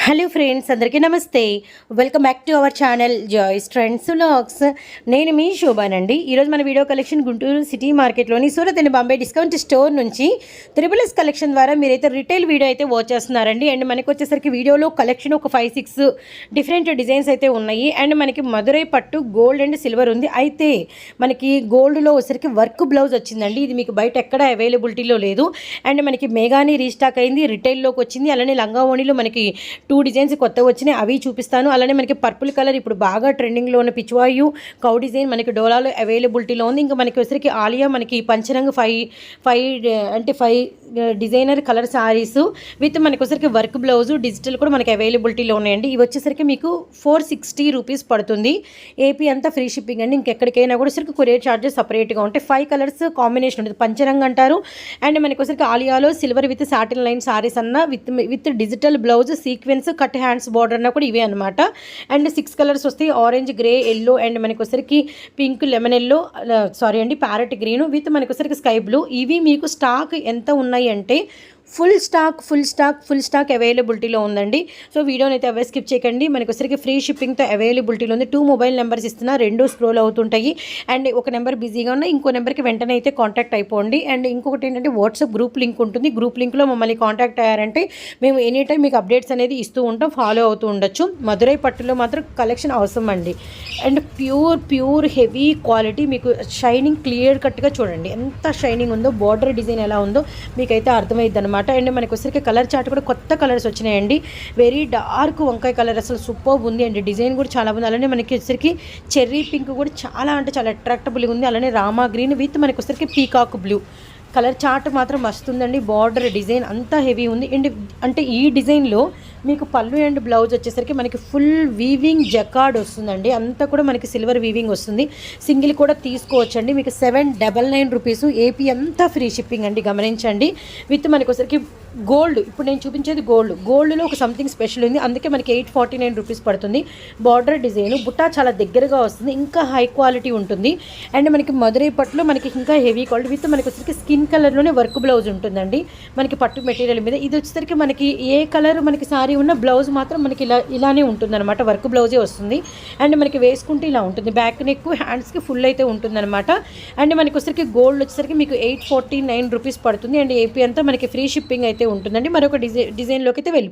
Hello friends, అందరికీ నమస్తే. Welcome back to our channel joy's trends vlogs. నేను మీ శోభానండి. ఈరోజు మన వీడియో కలెక్షన్ గుంటూరు సిటీ మార్కెట్లోని Surat and Bombay discount store నుంచి త్రిబుల్ఎస్ కలెక్షన్ ద్వారా మీరైతే రిటైల్ వీడియో అయితే వాచ్ చేస్తున్నారండి. అండ్ మనకి వచ్చేసరికి వీడియోలో కలెక్షన్ ఒక 5-6 డిఫరెంట్ డిజైన్స్ అయితే ఉన్నాయి. అండ్ మనకి మధురై పట్టు గోల్డ్ అండ్ సిల్వర్ ఉంది. అయితే మనకి గోల్డ్లో వచ్చేసరికి వర్క్ బ్లౌజ్ వచ్చిందండి. ఇది మీకు బయట ఎక్కడ అవైలబిలిటీలో లేదు. అండ్ మనకి మేఘాని రీస్టాక్ అయింది, రిటైల్లోకి వచ్చింది. అలానే లంగా ఓణిలో మనకి 2 డిజైన్స్ కొత్తగా వచ్చినాయి, అవి చూపిస్తాను. అలానే మనకి పర్పుల్ కలర్ ఇప్పుడు బాగా ట్రెండింగ్లో ఉన్న పిచ్వాయు కౌ డిజైన్ మనకి డోలాలో అవైలబిలిటీలో ఉంది. ఇంకా మనకి వచ్చరికి ఆలియా మనకి పంచరంగు 5 డిజైనర్ కలర్ శారీస్ విత్ మనకి వచ్చరికి వర్క్ బ్లౌజు డిజిటల్ కూడా మనకి అవైలబిలిటీలో ఉన్నాయండి. ఇవి వచ్చేసరికి మీకు 460 రూపీస్ పడుతుంది. ఏపీ అంతా ఫ్రీ షిప్పింగ్ అండి. ఇంకెక్కడికైనా కూడా సరికి కొరియర్ ఛార్జెస్ సపరేట్గా ఉంటాయి. 5 కలర్స్ కాంబినేషన్ ఉంటుంది, పంచరంగు అంటారు. అండ్ మనకి వచ్చరికి ఆలియాలో silver with satin line saris అన్న with digital blouse sequence cut hands border అన్న కూడా ఇవే అనమాట. అండ్ 6 కలర్స్ వస్తాయి, ఆరెంజ్, గ్రే, ఎల్లో అండ్ మనకి వచ్చరికి pink, lemon yellow, parrot green with మనకి వచ్చరికి స్కై బ్లూ. ఇవి మీకు స్టాక్ ఎంత ఉన్నాయి అంటే ఫుల్ స్టాక్ అవైలబిలిటీలో ఉందండి. సో వీడియోని అయితే అవే స్కిప్ చేయకండి. మనకి వచ్చరికి ఫ్రీ షిప్పింగ్తో అవైలబిలిటీలో ఉంది. 2 మొబైల్ నెంబర్స్ ఇస్తున్నా, 2 స్క్రోల్ అవుతుంటాయి. అండ్ ఒక నెంబర్ బిజీగా ఉన్న ఇంకో నెంబర్కి వెంటనే అయితే కాంటాక్ట్ అయిపోండి. అండ్ ఇంకొకటి ఏంటంటే వాట్సాప్ గ్రూప్ లింక్ ఉంటుంది. గ్రూప్ లింక్లో మమ్మల్ని కాంటాక్ట్ అయ్యారంటే మేము ఎనీ టైం మీకు అప్డేట్స్ అనేది ఇస్తూ ఉంటాం, ఫాలో అవుతూ ఉండొచ్చు. మధురై పట్టులో మాత్రం కలెక్షన్ అవసరం అండి. అండ్ ప్యూర్ హెవీ క్వాలిటీ, మీకు షైనింగ్ క్లియర్ కట్గా చూడండి ఎంత షైనింగ్ ఉందో, బార్డర్ డిజైన్ ఎలా ఉందో మీకైతే అర్థమైద్ది అనమాట. అండ్ మనకి వచ్చరికి కలర్ చార్ట్ కూడా కొత్త కలర్స్ వచ్చినాయండి. వెరీ డార్క్ వంకాయ కలర్, అసలు సూపర్ ఉంది. అండ్ డిజైన్ కూడా చాలా ఉంది. అలానే మనకి వచ్చరికి చెర్రీ పింక్ కూడా చాలా అట్రాక్టబుల్గా ఉంది. అలానే రామా గ్రీన్ విత్ మనకి వచ్చరికి పీకాక్ బ్లూ కలర్ చార్ట్ మాత్రం వస్తుందండి. బార్డర్ డిజైన్ అంతా హెవీ ఉంది. అండ్ అంటే ఈ డిజైన్లో మీకు పళ్ళు అండ్ బ్లౌజ్ వచ్చేసరికి మనకి ఫుల్ వీవింగ్ జకార్డ్ వస్తుందండి. అంతా కూడా మనకి సిల్వర్ వీవింగ్ వస్తుంది. సింగిల్ కూడా తీసుకోవచ్చండి. మీకు 799 రూపీస్. ఏపీ అంతా ఫ్రీ షిప్పింగ్ అండి, గమనించండి. విత్ మనకి వచ్చరికి గోల్డ్, ఇప్పుడు నేను చూపించేది గోల్డ్లో ఒక సంథింగ్ స్పెషల్ ఉంది, అందుకే మనకి 849 రూపీస్ పడుతుంది. బార్డర్ డిజైన్ బుట్టా చాలా దగ్గరగా వస్తుంది, ఇంకా హై క్వాలిటీ ఉంటుంది. అండ్ మనకి మధురై పట్టులో మనకి ఇంకా హెవీ క్వాలిటీ విత్ మనకి వచ్చరికి స్కిన్ కలర్లోనే వర్క్ బ్లౌజ్ ఉంటుందండి మనకి పట్టు మెటీరియల్ మీద. ఇది వచ్చేసరికి మనకి ఏ కలర్ మనకి సారీ ఉన్న బ్లౌజ్ మాత్రం మనకి ఇలానే ఉంటుందన్నమాట, వర్క్ బ్లౌజే వస్తుంది. అండ్ మనకి వేసుకుంటే ఇలా ఉంటుంది, బ్యాక్ నెక్ హ్యాండ్స్కి ఫుల్ అయితే ఉంటుందన్నమాట. అండ్ మనకి వచ్చరికి గోల్డ్ వచ్చేసరికి మీకు 849 రూపీస్ పడుతుంది. అండ్ ఏపీ అంతా మనకి ఫ్రీ షిప్పింగ్ అయితే ఉంటుందండి. మరొక డిజైన్లోకి అయితే వెళ్ళి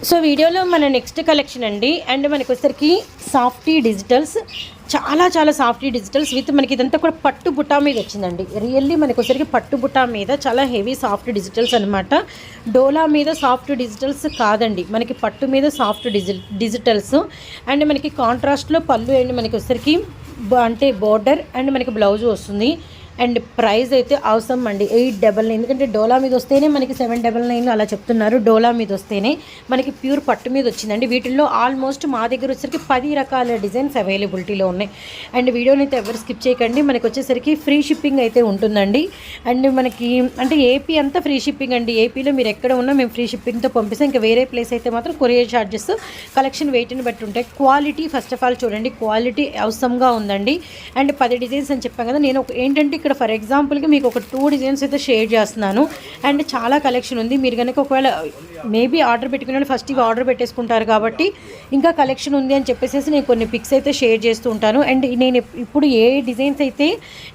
సో వీడియోలో మన నెక్స్ట్ కలెక్షన్ అండి. అండ్ మనకి వచ్చరికి సాఫ్టీ డిజిటల్స్, చాలా సాఫ్టీ డిజిటల్స్ విత్ మనకి ఇదంతా కూడా పట్టు బుట్టా మీద వచ్చిందండి. రియల్లీ మనకి వచ్చరికి పట్టు బుట్టా మీద చాలా హెవీ సాఫ్ట్ డిజిటల్స్ అనమాట. డోలా మీద సాఫ్ట్ డిజిటల్స్ కాదండి, మనకి పట్టు మీద సాఫ్ట్ డిజిటల్స్. అండ్ మనకి కాంట్రాస్ట్లో పళ్ళు అండ్ మనకి వచ్చరికి అంటే బార్డర్ అండ్ మనకి బ్లౌజ్ వస్తుంది. అండ్ ప్రైస్ అయితే అవసరం అండి, 899. ఎందుకంటే డోలా మీద వస్తేనే మనకి 799 అలా చెప్తున్నారు. డోలా మీద వస్తేనే మనకి ప్యూర్ పట్టు మీద వచ్చిందండి. వీటిల్లో ఆల్మోస్ట్ మా దగ్గర వచ్చేసరికి 10 రకాల డిజైన్స్ అవైలబిలిటీలో ఉన్నాయి. అండ్ వీడియోని అయితే ఎవరు స్కిప్ చేయకండి. మనకి వచ్చేసరికి ఫ్రీ షిప్పింగ్ అయితే ఉంటుందండి. అండ్ మనకి అంటే ఏపీ అంతా ఫ్రీ షిప్పింగ్ అండి. ఏపీలో మీరు ఎక్కడ ఉన్నా మేము ఫ్రీ షిప్పింగ్తో పంపిస్తాం. ఇంకా వేరే ప్లేస్ అయితే మాత్రం కొరియర్ ఛార్జెస్ కలెక్షన్ వెయిట్ని బట్టి ఉంటాయి. క్వాలిటీ ఫస్ట్ ఆఫ్ ఆల్ చూడండి, క్వాలిటీ అవసరంగా ఉందండి. అండ్ 10 డిజైన్స్ అని చెప్పాను కదా, నేను ఏంటంటే ఇక్కడ ఫర్ ఎగ్జాంపుల్కి మీకు ఒక 2 డిజైన్స్ అయితే షేర్ చేస్తున్నాను. అండ్ చాలా కలెక్షన్ ఉంది. మీరు కనుక ఒకవేళ మేబీ ఆర్డర్ పెట్టుకునే ఫస్ట్ ఇవి ఆర్డర్ పెట్టేసుకుంటారు కాబట్టి ఇంకా కలెక్షన్ ఉంది అని చెప్పేసి నేను కొన్ని పిక్స్ అయితే షేర్ చేస్తూ ఉంటాను. అండ్ నేను ఇప్పుడు ఏ డిజైన్స్ అయితే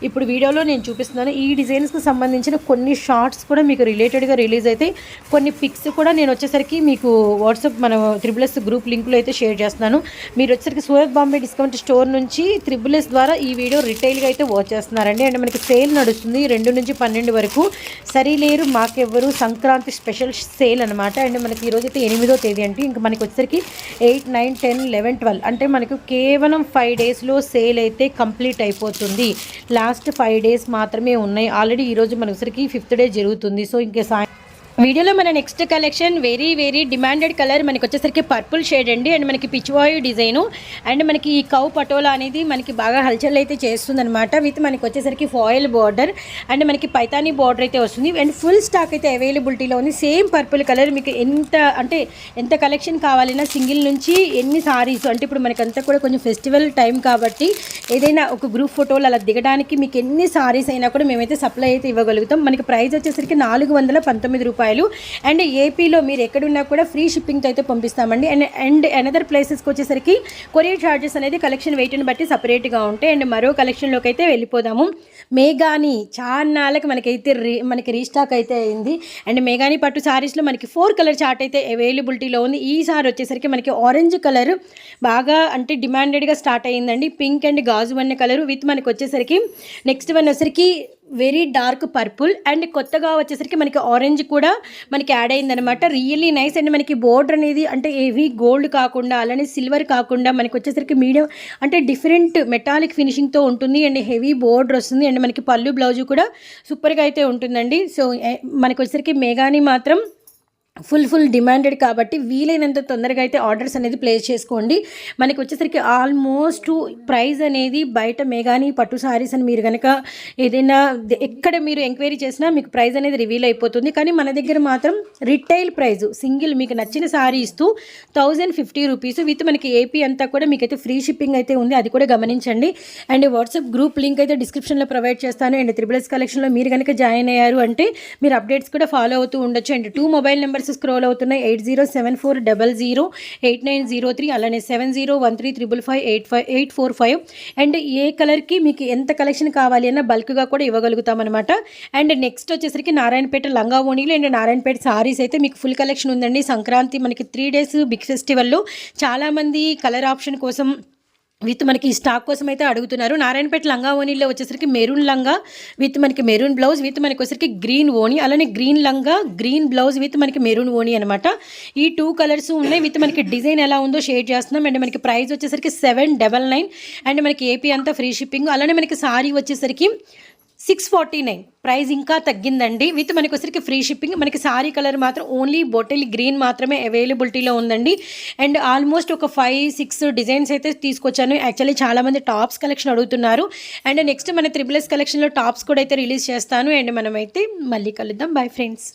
ఇప్పుడు వీడియోలో నేను చూపిస్తున్నాను, ఈ డిజైన్స్కి సంబంధించిన కొన్ని షార్ట్స్ కూడా మీకు రిలేటెడ్గా రిలీజ్ అయితే కొన్ని పిక్స్ కూడా నేను వచ్చేసరికి మీకు వాట్సాప్ మన త్రిబుల్ఎస్ గ్రూప్ లింక్లో అయితే షేర్ చేస్తున్నాను. మీరు వచ్చేసరికి సూరత్ బాంబే డిస్కౌంట్ స్టోర్ నుంచి త్రిబుల్ఎస్ ద్వారా ఈ వీడియో రిటైల్గా అయితే వాచ్ చేస్తున్నారండి. అండ్ మనకి సేల్ నడుస్తుంది 2 నుంచి 12 వరకు. సరిలేరు మాకెవ్వరు సంక్రాంతి స్పెషల్ సేల్ అనమాట. అండ్ మనకి ఈరోజు అయితే 8వ తేదీ అంటే ఇంకా మనకి వచ్చేసరికి 8, 9, 10, 11, 12 అంటే మనకు కేవలం 5 డేస్లో సేల్ అయితే కంప్లీట్ అయిపోతుంది. లాస్ట్ 5 డేస్ మాత్రమే ఉన్నాయి. ఆల్రెడీ ఈరోజు మనకి వచ్చేసరికి 5th డే జరుగుతుంది. సో ఇంకా వీడియోలో మన next collection very demanded colour మనకి వచ్చేసరికి పర్పుల్ షేడ్ అండి. అండ్ మనకి పిచ్వాయు డిజైను అండ్ మనకి ఈ కౌ పటోలా అనేది మనకి బాగా హల్చల్ అయితే చేస్తుందన్నమాట. విత్ మనకి వచ్చేసరికి ఫాయిల్ బార్డర్ అండ్ మనకి పైతానీ బార్డర్ అయితే వస్తుంది. అండ్ ఫుల్ స్టాక్ అయితే అవైలబిలిటీలో ఉంది. సేమ్ పర్పుల్ కలర్ మీకు ఎంత కలెక్షన్ కావాలన్నా సింగిల్ నుంచి ఎన్ని సారీస్ అంటే ఇప్పుడు మనకంతా కూడా కొంచెం ఫెస్టివల్ టైం కాబట్టి ఏదైనా ఒక గ్రూప్ ఫోటోలు అలా దిగడానికి మీకు ఎన్ని సారీస్ అయినా కూడా మేమైతే సప్లై అయితే ఇవ్వగలుగుతాం. మనకి ప్రైస్ వచ్చేసరికి 419 రూపాయలు రూపాయలు. అండ్ ఏపీలో మీరు ఎక్కడున్నా కూడా ఫ్రీ షిప్పింగ్తో అయితే పంపిస్తామండి. అండ్ అనదర్ ప్లేసెస్కి వచ్చేసరికి కొరియర్ ఛార్జెస్ అనేది కలెక్షన్ వెయిట్ని బట్టి సపరేట్గా ఉంటాయి. అండ్ మరో కలెక్షన్లోకి అయితే వెళ్ళిపోదాము. మేఘాని చాన్నాళ్ళకి మనకి రీస్టాక్ అయితే అయింది. అండ్ మేఘాని పట్టు శారీస్లో మనకి 4 కలర్ చార్ట్ అయితే అవైలబిలిటీలో ఉంది. ఈసారి వచ్చేసరికి మనకి ఆరెంజ్ కలర్ బాగా అంటే డిమాండెడ్గా స్టార్ట్ అయ్యిందండి. పింక్ అండ్ గాజు వన్న కలర్ విత్ మనకి వచ్చేసరికి నెక్స్ట్ వన్ వచ్చేసరికి వెరీ డార్క్ పర్పుల్ అండ్ కొత్తగా వచ్చేసరికి మనకి ఆరెంజ్ కూడా మనకి యాడ్ అయిందనమాట. Really nice. అండ్ మనకి బోర్డర్ అనేది అంటే హెవీ గోల్డ్ కాకుండా అలానే సిల్వర్ కాకుండా మనకి వచ్చేసరికి మీడియం అంటే డిఫరెంట్ మెటాలిక్ ఫినిషింగ్తో ఉంటుంది. అండ్ హెవీ బోర్డర్ వస్తుంది. అండ్ మనకి పళ్ళు బ్లౌజు కూడా సూపర్గా అయితే ఉంటుందండి. సో మనకి వచ్చేసరికి మేఘాని మాత్రం ఫుల్ డిమాండెడ్ కాబట్టి వీలైనంత తొందరగా అయితే ఆర్డర్స్ అనేది ప్లేస్ చేసుకోండి. మనకి వచ్చేసరికి ఆల్మోస్ట్ ప్రైస్ అనేది బయట మేఘాని పట్టు సారీస్ అని మీరు కనుక ఏదైనా ఎక్కడ మీరు ఎంక్వైరీ చేసినా మీకు ప్రైస్ అనేది రివీల్ అయిపోతుంది. కానీ మన దగ్గర మాత్రం రిటైల్ ప్రైస్ సింగిల్ మీకు నచ్చిన సారీ ఇస్తూ 1050 రూపీస్ విత్ మనకి ఏపీ అంతా కూడా మీకైతే ఫ్రీ షిప్పింగ్ అయితే ఉంది. అది కూడా గమనించండి. అండ్ వాట్సాప్ గ్రూప్ లింక్ అయితే డిస్క్రిప్షన్లో ప్రొవైడ్ చేస్తాను. అండ్ త్రిబుల్ కలెక్షన్లో మీరు కనుక జాయిన్ అయ్యారు అంటే మీరు అప్డేట్స్ కూడా ఫాలో అవుతూ ఉండొచ్చు. అండ్ 2 మొబైల్ నెంబర్స్ స్క్రోల్ అవుతున్నాయి. 8074008903 అలానే 7013555845. అండ్ ఏ కలర్కి మీకు ఎంత కలెక్షన్ కావాలి అన్న బల్క్గా కూడా ఇవ్వగలుగుతాం అనమాట. అండ్ నెక్స్ట్ వచ్చేసరికి నారాయణపేట లంగా ఓణీలు అండ్ నారాయణపేట సారీస్ అయితే మీకు ఫుల్ కలెక్షన్ ఉందండి. సంక్రాంతి మనకి 3 days బిగ్ ఫెస్టివల్లో చాలామంది కలర్ ఆప్షన్ కోసం విత్ మనకి స్టాక్ కోసం అయితే అడుగుతున్నారు. నారాయణపేట లంగా ఓణీలో వచ్చేసరికి మెరూన్ లంగా విత్ మనకి మెరూన్ బ్లౌజ్ విత్ మనకి వచ్చేసరికి గ్రీన్ ఓణి అలానే గ్రీన్ లంగా గ్రీన్ బ్లౌజ్ విత్ మనకి మెరూన్ ఓణి అనమాట. ఈ 2 కలర్స్ ఉన్నాయి. విత్ మనకి డిజైన్ ఎలా ఉందో షేర్ చేస్తున్నాం. అండ్ మనకి ప్రైస్ వచ్చేసరికి 799. అండ్ మనకి ఏపీ అంతా ఫ్రీ షిప్పింగ్. అలానే మనకి సారీ వచ్చేసరికి 649. ప్రైస్ ఇంకా తగ్గిందండి. విత్ మనకి వచ్చరికి ఫ్రీ షిప్పింగ్. మనకి సారీ కలర్ మాత్రం ఓన్లీ బాటిల్ గ్రీన్ మాత్రమే అవైలబిలిటీలో ఉందండి. అండ్ ఆల్మోస్ట్ ఒక 5-6 డిజైన్స్ అయితే తీసుకొచ్చాను. యాక్చువల్లీ చాలామంది టాప్స్ కలెక్షన్ అడుగుతున్నారు. అండ్ నెక్స్ట్ మన త్రిబుల్ కలెక్షన్లో టాప్స్ కూడా అయితే రిలీజ్ చేస్తాను. అండ్ మనమైతే మళ్ళీ కలుద్దాం. Bye friends.